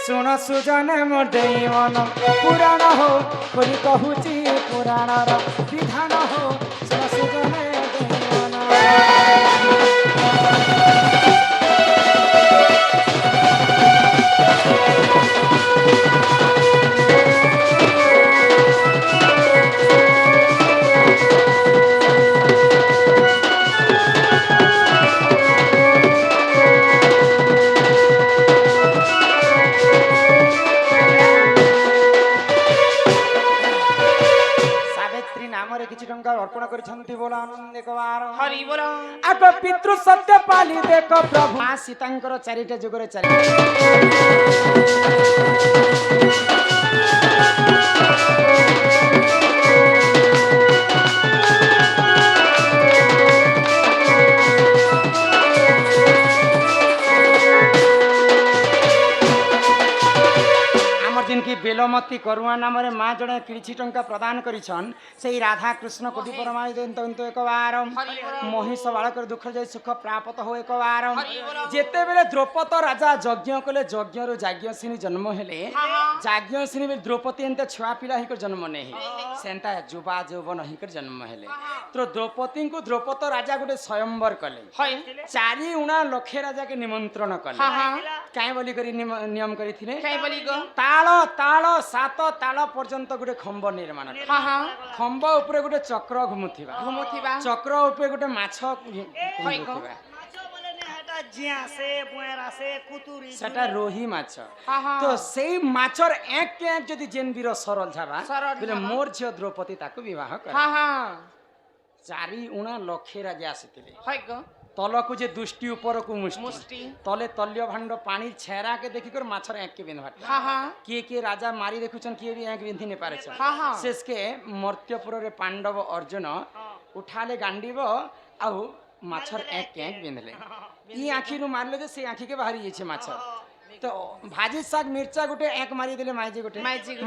ଶୁଣ ସୁଜନ ମୋର ଦେଇ ମନ ପୁରାଣ ହୋ ବୋଲି କହୁଛି ପୁରାଣର ବିଧାନ ହୋ ଶୁଣ ସୁଜନ ଦେଇ ମନ। କିଛି ଟଙ୍କା ଅର୍ପଣ କରିଛନ୍ତି ବୋଲ ଆନନ୍ଦ କବାର ହରି ବୋଲ ଆଗ ପିତୃ ସତ୍ୟ ପାଲି ଦେଖ ପ୍ରଭୁ ମା ସୀତାଙ୍କର ଚାରିଟା ଯୁଗରେ ବେଲମତି କରୁଆ ନାମରେ ମା ଜଣେ କିଛି ଟଙ୍କା ପ୍ରଦାନ କରିଛନ୍ ସେଇ ରାଧା କୃଷ୍ଣ କୋଟି ପରମାନନ୍ଦ ଏକବାର ମହିଷ ବାଳକର ଦୁଃଖ ଯାଇ ସୁଖ ପ୍ରାପ୍ତ ହୋ ଏକବାର ଯେତେବେଳେ ଦ୍ରୌପଦ ରାଜା ଯଜ୍ଞ କଲେ ଯଜ୍ଞରୁ ଯାଜ୍ଞସିନୀ ଜନ୍ମ ହେଲେ ଯାଜ୍ଞସିନୀ ଦ୍ରୌପଦୀ ଏନ୍ତା ଛୁଆ ପିଲା ହେଇକରି ଜନ୍ମ ନେଇ ସେନ୍ତା ଯୁବା ଯୌବନ ହେଇକରି ଜନ୍ମ ହେଲେ ତ ଦ୍ରୌପଦୀଙ୍କୁ ଦ୍ରୌପଦ ରାଜା ଗୋଟେ ସ୍ୱୟଂବର କଲେ 4 ଲକ୍ଷେ ରାଜାକେ ନିମନ୍ତ୍ରଣ କଲେ କାଇଁ ବୋଲି କରି ନିୟମ କରିଥିଲେ ତାଳ ତାଳ 7 ତାଳ ପର୍ଯ୍ୟନ୍ତ ଗୋଟେ ଖମ୍ବ ନିର୍ମାଣ ଖମ୍ବ ଉପରେ ଗୋଟେ ଚକ୍ର ଘୁମୁଥିବା ଚକ୍ର ଉପରେ ଗୋଟେ ମାଛ ସେଟା ରୋହି ମାଛ ତ ସେଇ ମାଛର ଏକ ଯଦି ଯେନ୍ ବୀର ସରଲ ଝାବା ବୋଲେ ମୋର ଝିଅ ଦ୍ରୌପଦୀ ତାକୁ ବିବାହ କରେ 4 ଲକ୍ଷେ ରାଜା ଆସିଥିଲେ ତଲକୁ ଯେ ଦୁଷ୍ଟି ଉପରକୁ ମୁଷ୍ଟି ତଲେ ତଲ୍ୟ ଭାଣ୍ଡ ପାଣି ଛେରାକେ ଦେଖିକରି ମାଛର ଏକେ ବିନ୍ଧବାଟ କିଏ କିଏ ରାଜା ମାରି ଦେଖୁଛନ୍ କିଏ ବି ଏକ ବିନ୍ଧି ନେ ପାରେଛ ଶେଷକେ ମର୍ତ୍ତ୍ୟପୁରରେ ପାଣ୍ଡବ ଅର୍ଜୁନ ଉଠାଲେ ଗାଣ୍ଡିବ ଆଉ ମାଛର ଏକ ବିନ୍ଧଲେ ଇ ଆଖିରୁ ମାରିଲେ ଯେ ସେ ଆଖିକେ ବାହାରି ଯାଇଛେ ମାଛ ତ ଭାଜି ଶାଗ ମିର୍ଚା ଗୋଟେ ଏକ ମାରି ଦେଲେ ମାଇଜି ଗୋଟେ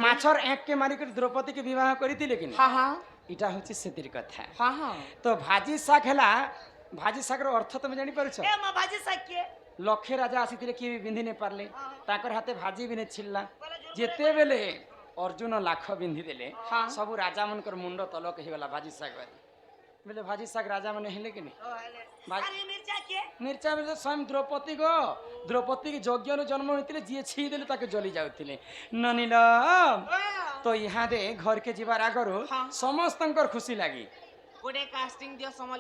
ମାଛର ଏକେ ମାରିକରି ଦ୍ରୌପଦୀকে ବିବାହ କରିଥିଲେ କି ଇଟା হচ্ছে সেতির কথা তো ভাজি শাক হেলা ভাজি শাকর অর্থ তুমি জানি পারছ লক্ষে রাজা আসিলে কি বিন্ধি নে পারলে তাকর হাতে ভাজি বিনে ছিল্লা যেতেবেলে অর্জুন লাখ বিন্ধি দেলে সবু রাজা মনকর মুন্ড তলক হইগলা ভাজি শাক বেলে ভাজি শাক রাজা মানে হেলে কি মির্চা বেলে স্বয়ং দ্রৌপদী গো দ্রৌপদী যজ্ঞর জন্ম হইলে যিয়ে ছি দেলে তাকে জ্বলি যাউଥିଲେ ননিল তো ইহাদে ঘরকে যাবার আগর সমস্তঙ্কর খুশি লাগি গোটে কাস্টিং দিও সমল